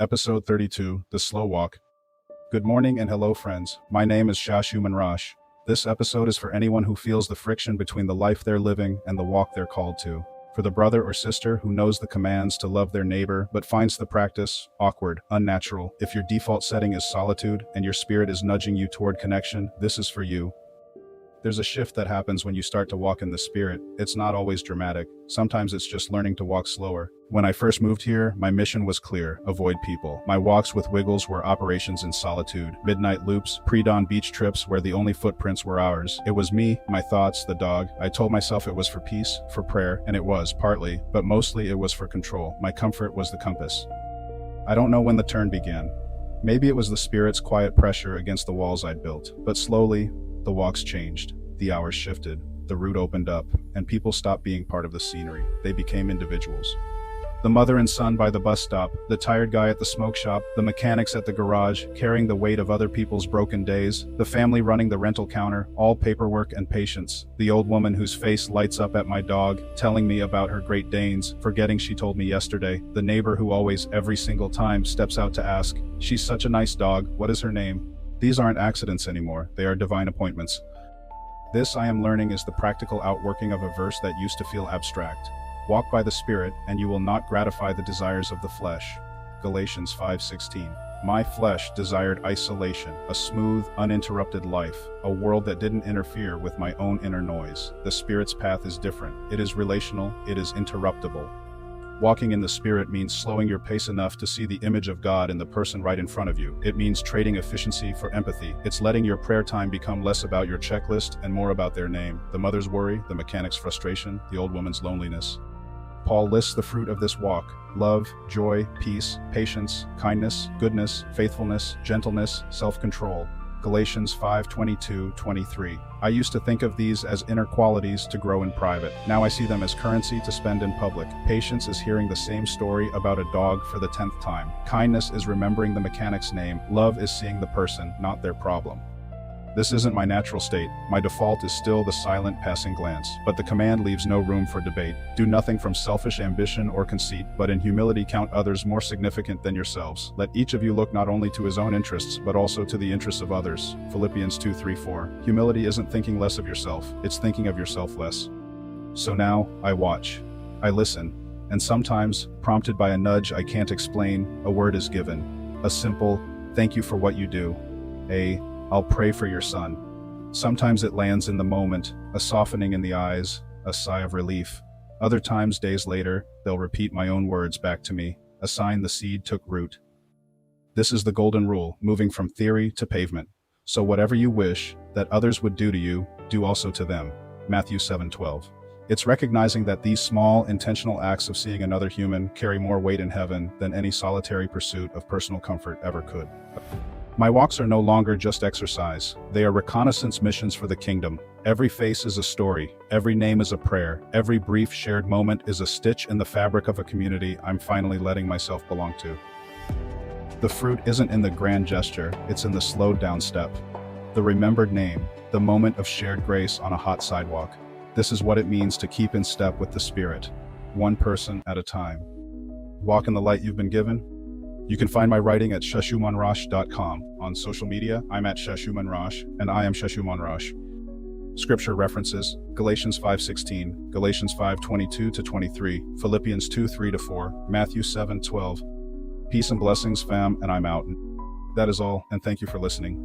Episode 32, The Slow Walk. Good morning and hello friends, my name is Shashue Monrauch. This episode is for anyone who feels the friction between the life they're living and the walk they're called to. For the brother or sister who knows the commands to love their neighbor but finds the practice awkward, unnatural. If your default setting is solitude and your spirit is nudging you toward connection, this is for you. There's a shift that happens when you start to walk in the spirit. It's not always dramatic. Sometimes it's just learning to walk slower. When I first moved here, my mission was clear: avoid people. My walks with Wiggles were operations in solitude, midnight loops, pre-dawn beach trips where the only footprints were ours. It was me, my thoughts, the dog. I told myself it was for peace, for prayer, and it was, partly, but mostly it was for control. My comfort was the compass. I don't know when the turn began. Maybe it was the spirit's quiet pressure against the walls I'd built, but slowly, the walks changed, the hours shifted, the route opened up, and people stopped being part of the scenery. They became individuals. The mother and son by the bus stop, the tired guy at the smoke shop, the mechanics at the garage, carrying the weight of other people's broken days, the family running the rental counter, all paperwork and patience, the old woman whose face lights up at my dog, telling me about her Great Danes, forgetting she told me yesterday, the neighbor who always, every single time, steps out to ask, "She's such a nice dog, what is her name?" These aren't accidents anymore, they are divine appointments. This, I am learning, is the practical outworking of a verse that used to feel abstract. Walk by the Spirit, and you will not gratify the desires of the flesh. Galatians 5:16. My flesh desired isolation, a smooth, uninterrupted life, a world that didn't interfere with my own inner noise. The Spirit's path is different. It is relational, it is interruptible. Walking in the Spirit means slowing your pace enough to see the image of God in the person right in front of you. It means trading efficiency for empathy. It's letting your prayer time become less about your checklist and more about their name. The mother's worry, the mechanic's frustration, the old woman's loneliness. Paul lists the fruit of this walk: love, joy, peace, patience, kindness, goodness, faithfulness, gentleness, self-control. Galatians 5:22-23. I used to think of these as inner qualities to grow in private. Now I see them as currency to spend in public. Patience is hearing the same story about a dog for the 10th time. Kindness is remembering the mechanic's name. Love is seeing the person, not their problem. This isn't my natural state. My default is still the silent passing glance, but the command leaves no room for debate. Do nothing from selfish ambition or conceit, but in humility count others more significant than yourselves. Let each of you look not only to his own interests, but also to the interests of others. Philippians 2:3-4. Humility isn't thinking less of yourself, it's thinking of yourself less. So now, I watch. I listen. And sometimes, prompted by a nudge I can't explain, a word is given. A simple, "Thank you for what you do." "I'll pray for your son." Sometimes it lands in the moment, a softening in the eyes, a sigh of relief. Other times, days later, they'll repeat my own words back to me, a sign the seed took root. This is the golden rule, moving from theory to pavement. So whatever you wish that others would do to you, do also to them. Matthew 7:12. It's recognizing that these small, intentional acts of seeing another human carry more weight in heaven than any solitary pursuit of personal comfort ever could. My walks are no longer just exercise. They are reconnaissance missions for the kingdom. Every face is a story. Every name is a prayer. Every brief shared moment is a stitch in the fabric of a community I'm finally letting myself belong to. The fruit isn't in the grand gesture, it's in the slowed down step. The remembered name, the moment of shared grace on a hot sidewalk. This is what it means to keep in step with the Spirit, one person at a time. Walk in the light you've been given. You can find my writing at shashuemonrauch.com. On social media, I'm at Shashue Monrauch, and I am Shashue Monrauch. Scripture references: Galatians 5:16, Galatians 5:22-23, Philippians 2:3-4, Matthew 7:12. Peace and blessings, fam, and I'm out. That is all, and thank you for listening.